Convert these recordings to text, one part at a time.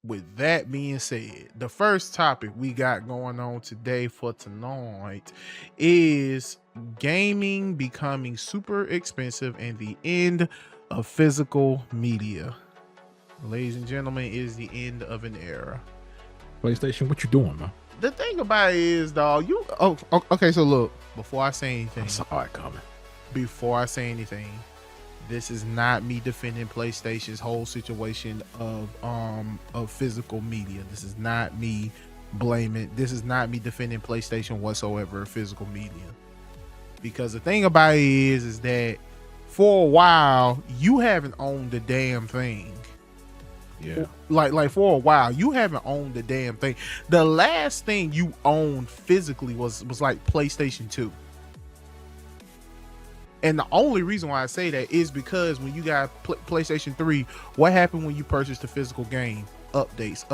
with that being said, the first topic we got going on today for tonight is gaming becoming super expensive and the end of physical media. Ladies and gentlemen, is the end of an era. PlayStation, what you doing, man? The thing about it is, dog, okay, so look, before I say anything, I saw it coming. This is not me defending PlayStation's whole situation of physical media. This is not me defending PlayStation whatsoever of physical media. Because the thing about it is that for a while you haven't owned the damn thing. Yeah. Like for a while you haven't owned the damn thing. The last thing you owned physically was like PlayStation 2. And the only reason why I say that is because when you got PlayStation 3, what happened when you purchased the physical game? Updates,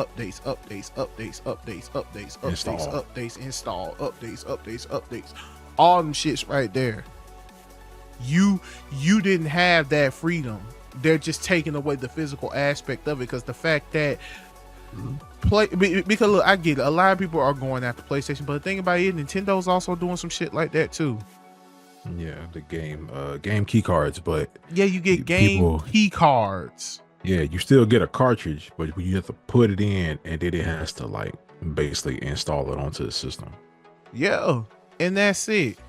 install. All them shits right there. You didn't have that freedom. They're just taking away the physical aspect of it, because the fact that because look, I get it. A lot of people are going after PlayStation, but the thing about it, Nintendo's also doing some shit like that too. Yeah, the game key cards, but yeah, you get game key cards. Yeah, you still get a cartridge, but you have to put it in, and then it has to like basically install it onto the system. Yeah, and that's it.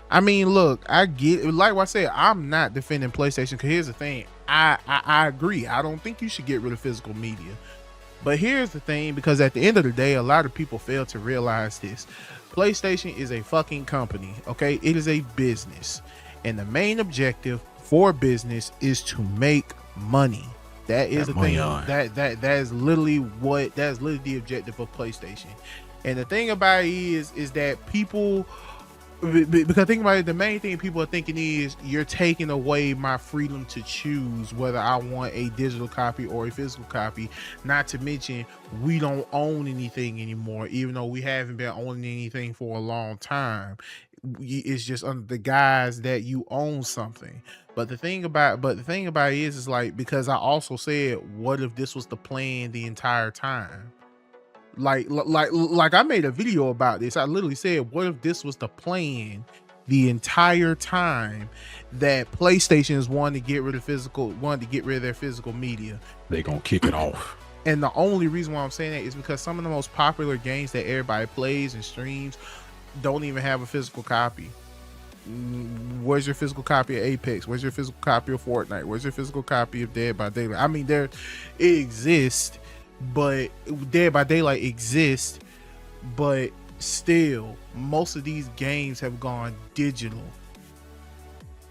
I mean, look, I get it. Like I said, I'm not defending PlayStation, because here's the thing. I agree. I don't think you should get rid of physical media. But here's the thing, because at the end of the day, a lot of people fail to realize this. PlayStation is a fucking company, okay? It is a business. And the main objective for business is to make money. That is the thing. That is literally the objective of PlayStation. And the thing about it is that people, because think about it, the main thing people are thinking is you're taking away my freedom to choose whether I want a digital copy or a physical copy. Not to mention, we don't own anything anymore, even though we haven't been owning anything for a long time. It's just under the guise that you own something. But the thing about it is like, because I also said, what if this was the plan the entire time? Like I made a video about this. I literally said, what if this was the plan the entire time that PlayStation wanted to get rid of their physical media? They gonna kick it off. And the only reason why I'm saying that is because some of the most popular games that everybody plays and streams don't even have a physical copy. Where's your physical copy of Apex? Where's your physical copy of Fortnite? Where's your physical copy of Dead by Daylight? I mean, it exists, but Dead by Daylight exists, but still most of these games have gone digital.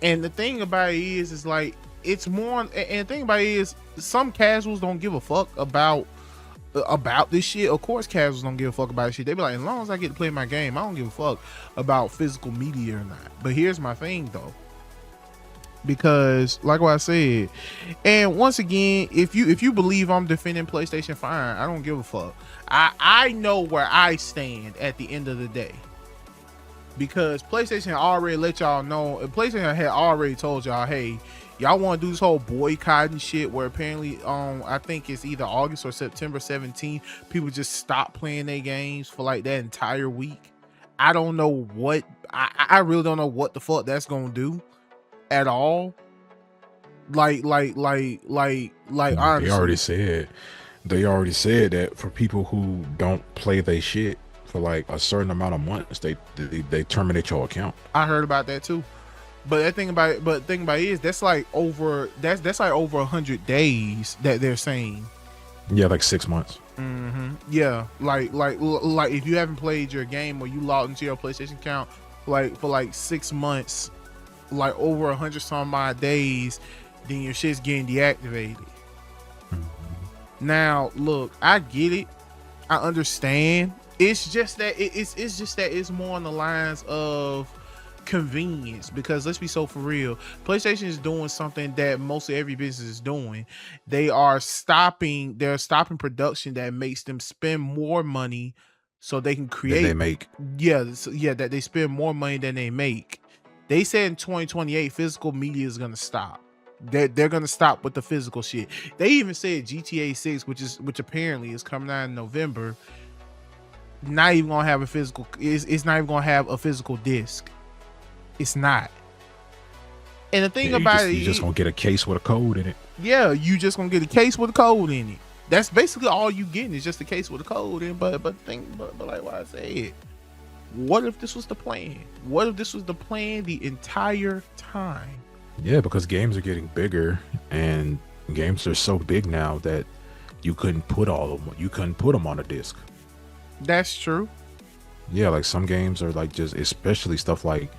And the thing about it is like, it's more, and the thing about it is, some casuals don't give a fuck about this shit. Of course casuals don't give a fuck about this shit. They be like, as long as I get to play my game, I don't give a fuck about physical media or not. But here's my thing though, because like what I said, and once again, if you believe I'm defending PlayStation, fine, I don't give a fuck. I know where I stand at the end of the day, because PlayStation already let y'all know. PlayStation had already told y'all, hey, y'all want to do this whole boycotting shit, where apparently I think it's either August or September 17th, people just stop playing their games for like that entire week. I don't know what, I really don't know what the fuck that's gonna do at all. Like honestly, they already said that for people who don't play their shit for like a certain amount of months, they terminate your account. I heard about that too. But the thing about it is, that's like over 100 days that they're saying. Yeah, like 6 months. Yeah, like if you haven't played your game or you logged into your PlayStation account like for like 6 months, like over 100 some odd days, then your shit's getting deactivated. Now, look, I get it. I understand. It's just that it's more on the lines of convenience, because let's be so for real, PlayStation is doing something that most of every business is doing. They're stopping production that makes them spend more money so they can create that they make. That they spend more money than they make. They said in 2028 physical media is going to stop. They're gonna stop with the physical shit. They even said GTA 6, which apparently is coming out in November, not even gonna have a physical. It's not even gonna have a physical disc. It's not. And the thing about it, you just gonna get a case with a code in it. Yeah, you just gonna get a case with a code in it. That's basically all you getting is just a case with a code in. But like what I said, what if this was the plan? What if this was the plan the entire time? Yeah, because games are getting bigger, and games are so big now that you couldn't put all of them. You couldn't put them on a disc. That's true. Yeah, like some games are like just, especially stuff like,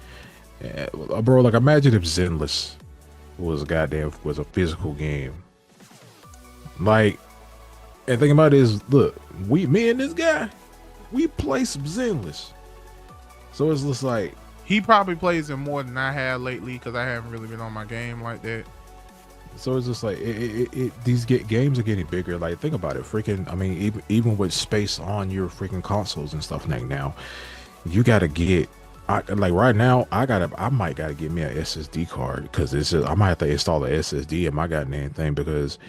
bro. Like imagine if Zenless was a physical game. Like, and thing about it is, look, me and this guy, we play some Zenless. So it's just like, he probably plays it more than I have lately because I haven't really been on my game like that. So it's just like these games are getting bigger. Like think about it, freaking. I mean, even with space on your freaking consoles and stuff like now, you gotta get. Like right now, I might gotta get me an SSD card because it's just, I might have to install a SSD in my goddamn thing because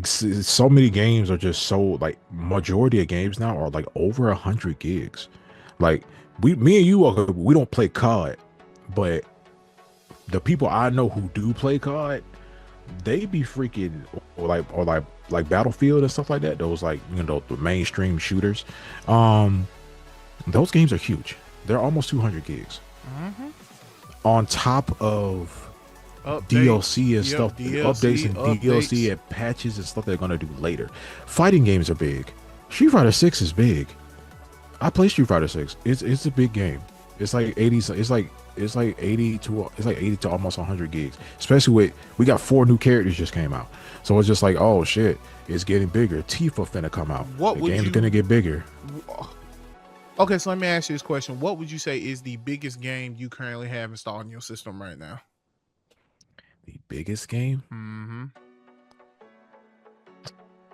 so many games are just so, like, majority of games now are like over 100 gigs. Like me and you, we don't play COD, but the people I know who do play COD, they be freaking, or like Battlefield and stuff like that. Those, like, you know, the mainstream shooters. Those games are huge. They're almost 200 gigs. On top of DLC and stuff, updates and DLC and patches and stuff they're gonna do later. Fighting games are big. Street Fighter 6 is big. I play Street Fighter 6. It's a big game. It's like 80. It's like 80 to almost 100 gigs. Especially with, we got 4 new characters just came out. So it's just like, oh shit, it's getting bigger. Tifa finna come out. The game's gonna get bigger. Okay, so let me ask you this question. What would you say is the biggest game you currently have installed in your system right now? The biggest game?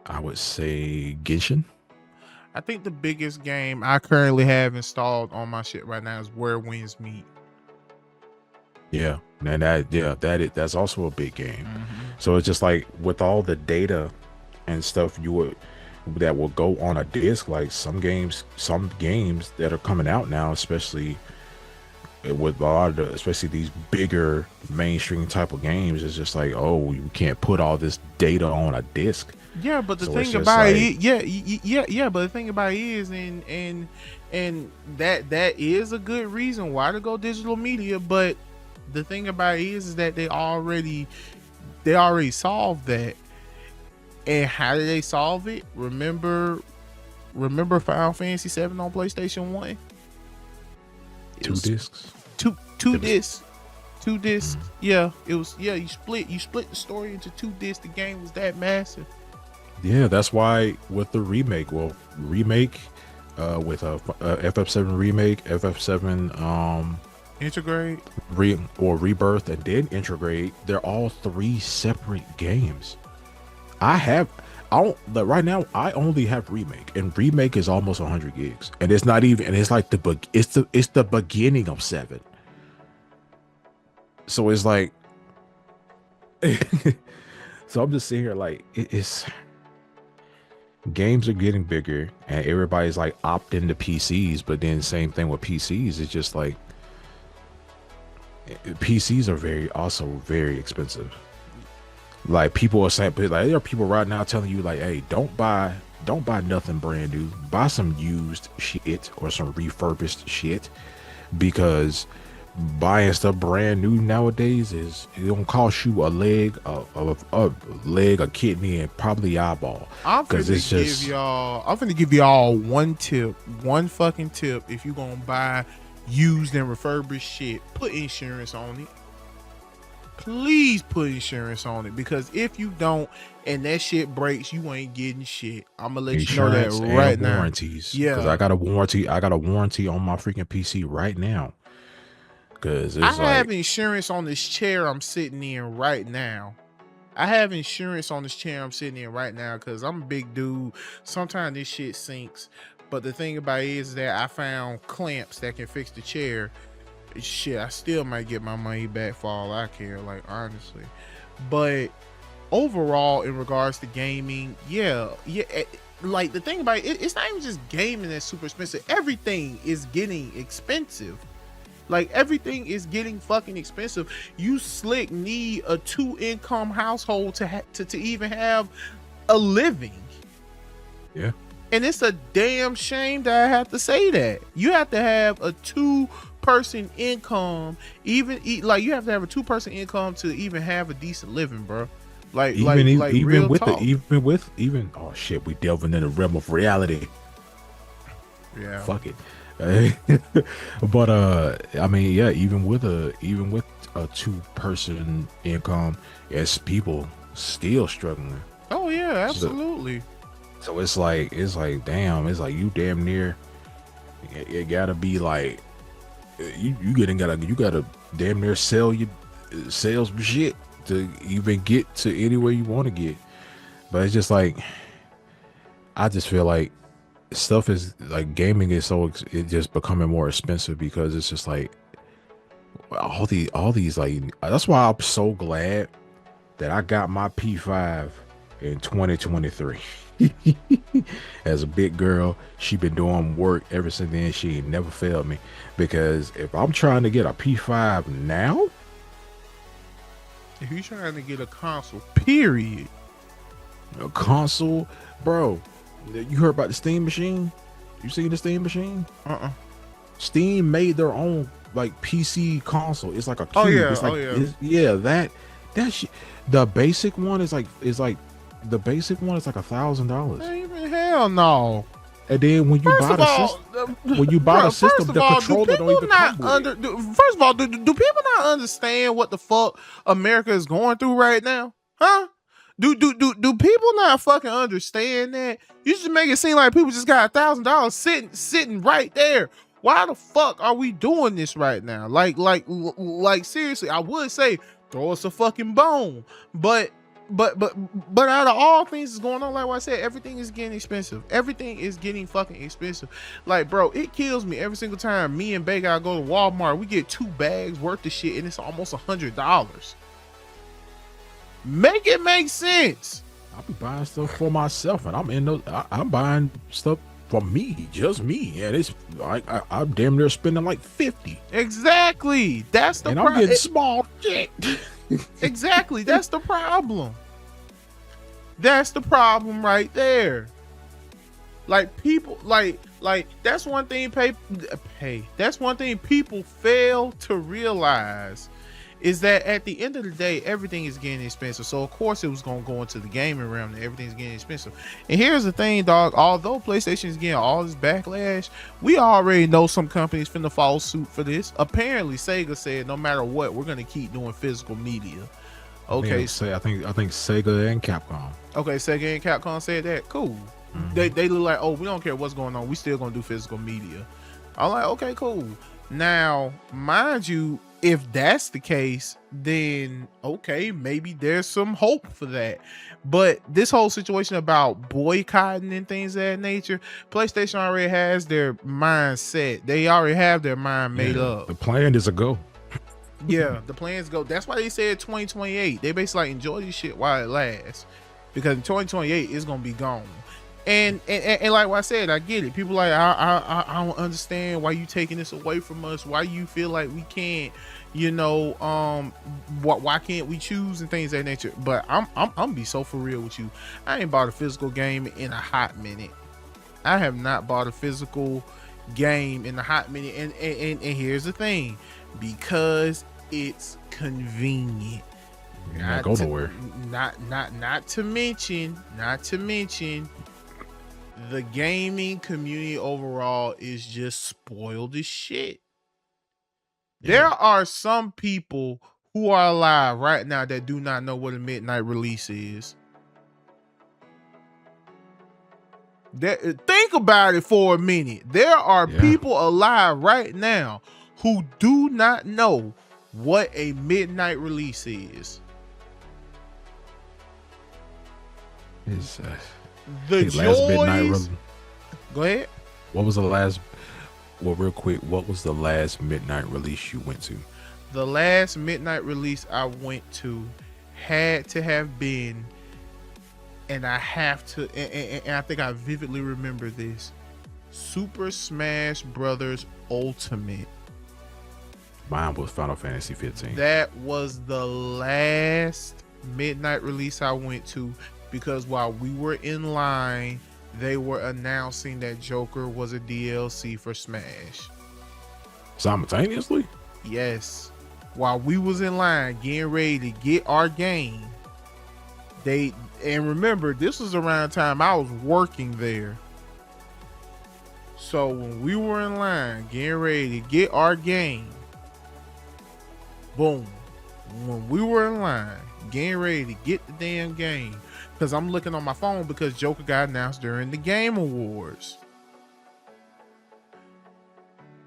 I would say Genshin. I think the biggest game I currently have installed on my shit right now is Where Winds Meet. Yeah, and that's also a big game. So it's just like with all the data and stuff that will go on a disc, like some games that are coming out now, especially with a lot of especially these bigger mainstream type of games, it's just like, oh, you can't put all this data on a disc. Yeah, but the thing about it, but the thing about it is, and that is a good reason why to go digital media. But the thing about it is that they already solved that. And how did they solve it? Remember Final Fantasy 7 on PlayStation 1? Two discs. Two discs. Yeah, it was. Yeah, you split the story into 2 discs. The game was that massive. Yeah, that's why with the remake, with FF7 remake, FF7 Integrate, Rebirth, and then Integrate, they're all 3 separate games. Right now I only have remake, and remake is almost 100 gigs, and it's not even, and it's like it's the beginning of 7. So it's like, so I'm just sitting here like, it's games are getting bigger, and everybody's like opting to PCs, but then same thing with PCs. It's just like PCs are also very expensive. Like people are saying, like there are people right now telling you like, hey, don't buy nothing brand new. Buy some used shit or some refurbished shit, because buying stuff brand new nowadays it don't cost you a leg, a kidney, and probably eyeball. I'm finna give y'all one fucking tip. If you gonna buy used and refurbished shit, put insurance on it. Please put insurance on it, because if you don't and that shit breaks, you ain't getting shit. I'm gonna let you know that right now. Warranties. Yeah, because I got a warranty on my freaking PC right now. Because I have insurance on this chair I'm sitting in right now. Because I'm a big dude. Sometimes this shit sinks, but the thing about it is that I found clamps that can fix the chair. Shit, I still might get my money back for all I care, like, honestly. But overall, in regards to gaming, like the thing about it, it's not even just gaming that's super expensive. Everything is getting expensive. Like everything is getting fucking expensive. You slick need a 2-income household to even have a living. Yeah. And it's a damn shame that I have to say that. You have to have a 2-person income, like you have to have a 2-person income to even have a decent living, bro. Like real talk. Oh shit, we delving in the realm of reality. Yeah. Fuck it. But I mean, yeah, even with a 2-person income, yes, people still struggling. Oh yeah, absolutely. So it's like damn, it's like you damn near it gotta be like you gotta damn near sell some shit to even get to anywhere you want to get. But it's just like I just feel like stuff is like gaming is it's just becoming more expensive because it's just like all these like that's why I'm so glad that I got my P5 in 2023. As a big girl, she been doing work ever since then. She ain't never failed me, because if I'm trying to get a P5 now, if you're trying to get a console, period, a console, bro, you heard about the Steam machine? You seen the Steam machine? Steam made their own like PC console. It's like a cube. Oh yeah, it's like, that shit. The basic one is like $1,000. Even hell no. And then when you buy the system, the controller don't even come with it. First of all, do people not understand what the fuck America is going through right now? Huh? Do people not fucking understand that? You just make it seem like people just got $1,000 sitting right there. Why the fuck are we doing this right now? Like seriously, I would say throw us a fucking bone, but out of all things that's going on, like what I said, everything is getting expensive. Everything is getting fucking expensive. Like, bro, it kills me every single time me and Bay gotta go to Walmart. We get 2 bags worth of shit and it's almost $100. Make it make sense. I'll be buying stuff for myself, and I'm buying stuff for me, just me, and it's I'm damn near spending like 50. Exactly. That's the I'm getting small shit. Exactly. That's the problem. That's the problem right there. Like people, like that's one thing. That's one thing people fail to realize is that at the end of the day, everything is getting expensive. So of course it was gonna go into the gaming realm that everything's getting expensive. And here's the thing, dog. Although PlayStation is getting all this backlash, we already know some companies finna follow suit for this. Apparently, Sega said no matter what, we're gonna keep doing physical media. Okay, I think Sega and Capcom. Okay, Sega and Capcom said that. Cool. Mm-hmm. They look like, oh, we don't care what's going on. We still gonna do physical media. I'm like, okay, cool. Now, mind you, if that's the case, then okay, maybe there's some hope for that. But this whole situation about boycotting and things of that nature, PlayStation already has their mind set. They already have their mind made up. The plan is a go. Yeah, the plans go. That's why they said 2028. They basically like enjoy this shit while it lasts, because in 2028 it's gonna be gone. And like what I said, I get it. People like I don't understand why you taking this away from us. Why you feel like we can't, why can't we choose and things of that nature. But I'm be so for real with you. I ain't bought a physical game in a hot minute. I have not bought a physical game in a hot minute. And here's the thing, because it's convenient. Not go nowhere. Not to mention, the gaming community overall is just spoiled as shit. Yeah. There are some people who are alive right now that do not know what a midnight release is. Think about it for a minute. There are people alive right now who do not know what a midnight release is. The joys. Go ahead. What was the last? Well, real quick, what was the last midnight release you went to? The last midnight release I went to had to have been, and I have to, and I think I vividly remember this, Super Smash Brothers Ultimate. Mine was Final Fantasy 15. That was the last midnight release I went to, because while we were in line, they were announcing that Joker was a DLC for Smash. Simultaneously? Yes. While we was in line getting ready to get our game, and remember, this was around the time I was working there. So when we were in line getting ready to get our game, boom. When we were in line getting ready to get the damn game, because I'm looking on my phone because Joker got announced during the Game Awards.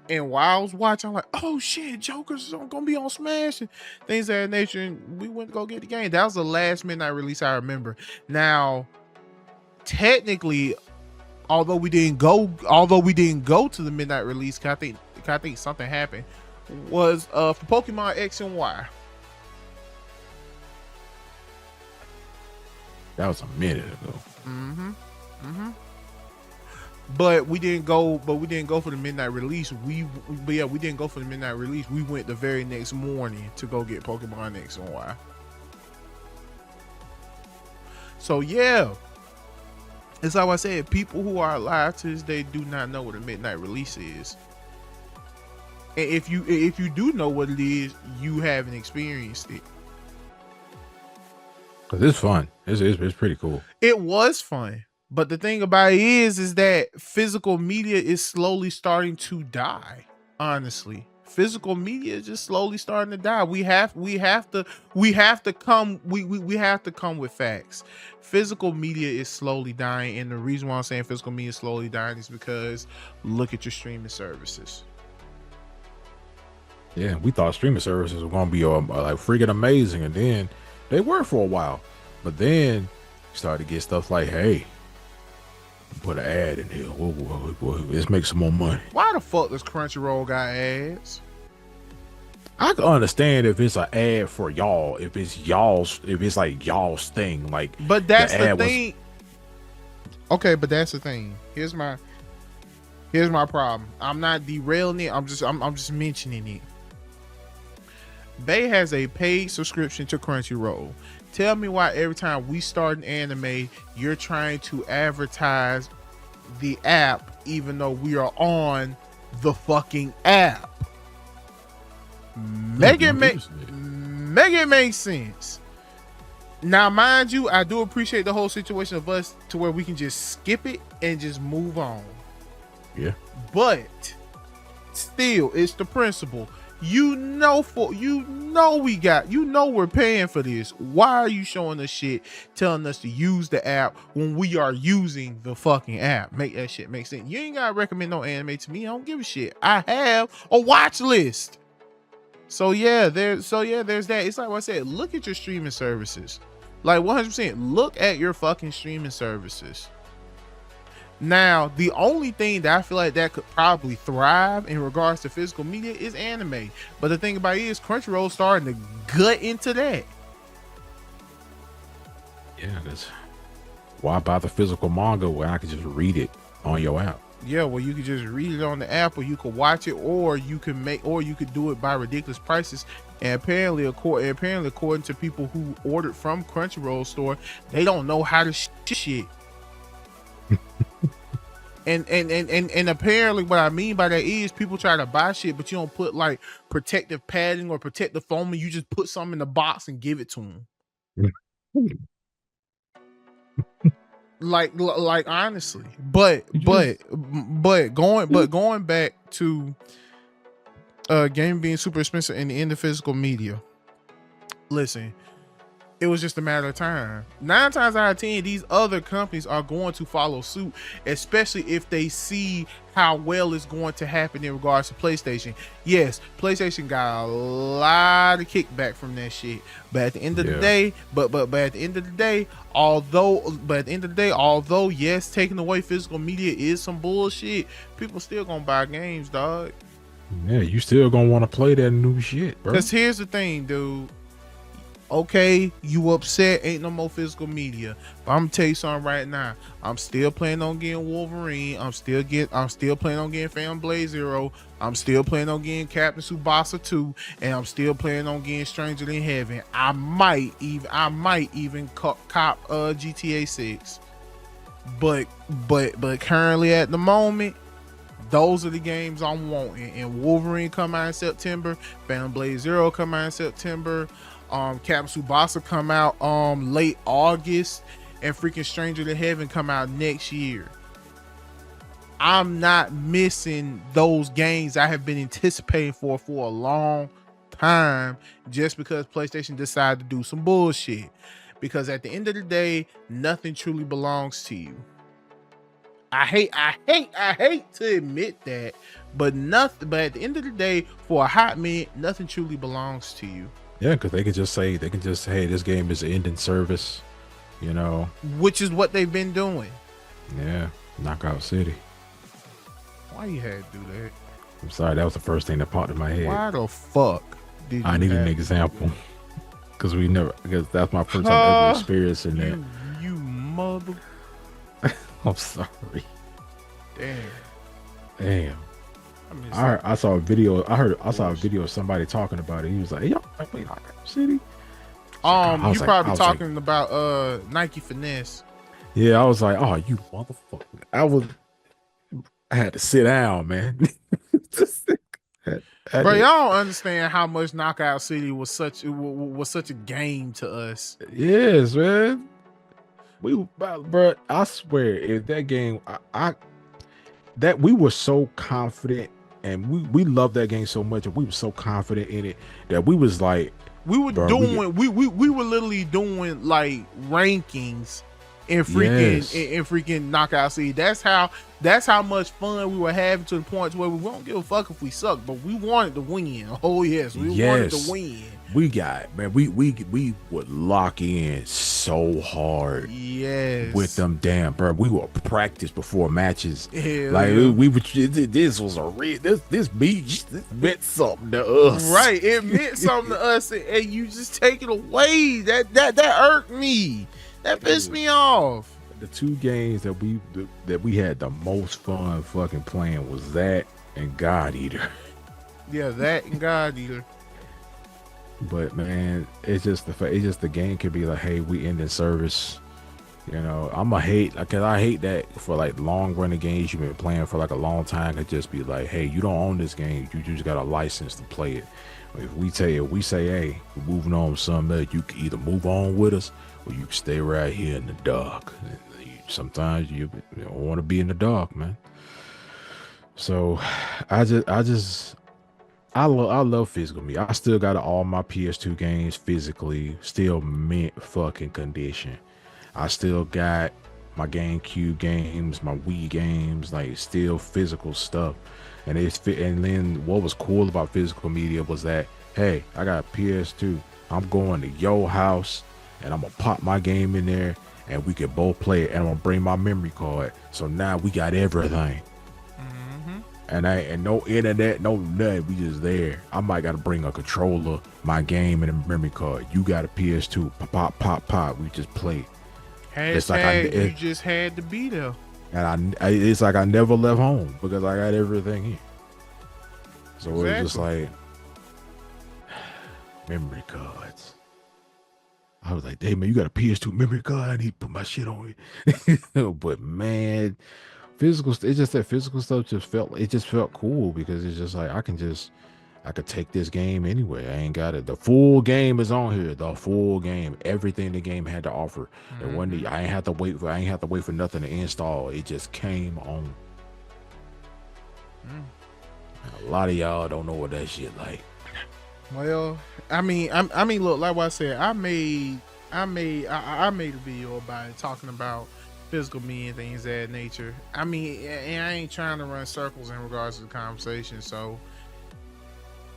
And while I was watching, I'm like, oh shit, Joker's gonna be on Smash and things of that nature. And we went to go get the game. That was the last midnight release I remember. Now, technically, although we didn't go to the midnight release, cause I think something happened, was for Pokemon X and Y. That was a minute ago. But we didn't go for the midnight release. We didn't go for the midnight release. We went the very next morning to go get Pokemon X and Y. So yeah, it's like I said, people who are alive to this day do not know what a midnight release is. And if you do know what it is, you haven't experienced it. Cause it's fun. It's pretty cool. It was fun. But the thing about it is that physical media is slowly starting to die. Honestly, physical media is just slowly starting to die. We have to come with facts. Physical media is slowly dying, and the reason why I'm saying physical media is slowly dying is because look at your streaming services. Yeah, we thought streaming services were gonna be like freaking amazing, and then they were for a while, but then started to get stuff like, hey, put an ad in here. Whoa, let's make some more money. Why the fuck does Crunchyroll got ads? I can understand if it's an ad for y'all, if it's like y'all's thing. Like, but that's the thing. Okay, but that's the thing. Here's my problem. I'm not derailing it. I'm just mentioning it. Bay has a paid subscription to Crunchyroll. Tell me why every time we start an anime, you're trying to advertise the app, even though we are on the fucking app. Make it make sense. Now, mind you, I do appreciate the whole situation of us to where we can just skip it and just move on. Yeah. But still, it's the principle. We're paying for this. Why are you showing us shit, telling us to use the app when we are using the fucking app? Make that shit make sense. You ain't gotta recommend no anime to me. I don't give a shit. I have a watch list. So yeah, there's that. It's like what I said, look at your streaming services. Like 100%, look at your fucking streaming services. Now, the only thing that I feel like that could probably thrive in regards to physical media is anime. But the thing about it is Crunchyroll starting to gut into that. Yeah, because why buy the physical manga when I can just read it on your app? Yeah, well, you could just read it on the app, or you could watch it, or you could do it by ridiculous prices. And apparently according to people who ordered from Crunchyroll store, they don't know how to shit. And apparently what I mean by that is people try to buy shit, but you don't put like protective padding or protective foam, and you just put something in the box and give it to them. like honestly, but going back to game being super expensive and the end of physical media. Listen, it was just a matter of time. 9 times out of 10, these other companies are going to follow suit, especially if they see how well it's going to happen in regards to PlayStation. Yes, PlayStation got a lot of kickback from that shit. But at the end of the day, although yes, taking away physical media is some bullshit, people still gonna buy games, dog. Yeah, you still gonna want to play that new shit, bro. Because here's the thing, dude. Okay, you upset, ain't no more physical media. But I'm gonna tell you something right now. I'm still planning on getting Wolverine. I'm still planning on getting Phantom Blade Zero. I'm still planning on getting Captain Tsubasa 2, and I'm still planning on getting Stranger Than Heaven. I might even cop GTA 6. But currently at the moment, those are the games I'm wanting. And Wolverine come out in September, Phantom Blade Zero come out in September, Captain Tsubasa come out late August, and freaking Stranger Than Heaven come out next year. I'm not missing those games I have been anticipating for a long time just because PlayStation decided to do some bullshit. Because at the end of the day, nothing truly belongs to you. I hate to admit that, but at the end of the day, for a hot minute, nothing truly belongs to you. Yeah, because they can just say, hey, this game is ending service, you know. Which is what they've been doing. Yeah, Knockout City. Why you had to do that? I'm sorry, that was the first thing that popped in my head. Why the fuck did you I need an example. Because that's my first time ever experiencing that. You mother. I'm sorry. Damn. I saw a video. I saw a video of somebody talking about it. He was like, "Hey, y'all play Knockout City?" You probably talking about Nike Finesse. Yeah, I was like, "Oh, you motherfucker!" I had to sit down, man. Bro, y'all don't understand how much Knockout City was such a game to us. Yes, man. Bro, I swear, if that game, that we were so confident, and we loved that game so much, and we were so confident in it that we was like, we were literally doing like rankings in freaking Knockout City. That's how much fun we were having, to the point where we don't give a fuck if we suck, but we wanted to win. Oh yes, we wanted to win. We would lock in so hard. Yes, with them, damn, bro. We would practice before matches. Hell like yeah. we would. This was a real. This meant something to us. Right, it meant something to us, and you just take it away. That irked me. That pissed me off. The two games that we had the most fun fucking playing was that and God Eater. Yeah, that and God Eater. But man, it's just the game could be like, hey, we ending service. You know, because I hate that for like long running games you've been playing for like a long time. Could just be like, hey, you don't own this game. You just got a license to play it. If we say, hey, we're moving on with something else, you can either move on with us or you can stay right here in the dark. Sometimes you don't want to be in the dark, man. So I love physical media. I still got all my PS2 games physically, still mint fucking condition. I still got my GameCube games, my Wii games, like still physical stuff. And then what was cool about physical media was that, hey, I got a PS2. I'm going to your house and I'm gonna pop my game in there and we can both play it, and I'm gonna bring my memory card. So now we got everything. And no internet, no nothing. We just there. I might gotta bring a controller, my game, and a memory card. You got a PS2. Pop. We just play. It's like you just had to be there. And it's like I never left home because I got everything here. So exactly. It was just like memory cards. I was like, hey man, you got a PS2 memory card? I need to put my shit on it. But man, it's just that physical stuff just felt cool because it's just like I could take this game anywhere. I ain't got it. The full game is on here. The full game, everything the game had to offer. And one day I ain't have to wait for nothing to install. It just came on. A lot of y'all don't know what that shit like. Well, I mean, look, like what I said, I made a video about it, talking about physical media and things of that nature. I mean, and I ain't trying to run circles in regards to the conversation, so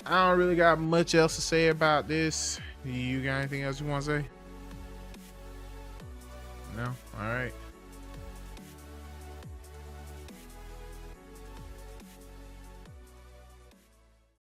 I don't really got much else to say about this. You got anything else you want to say? No? All right.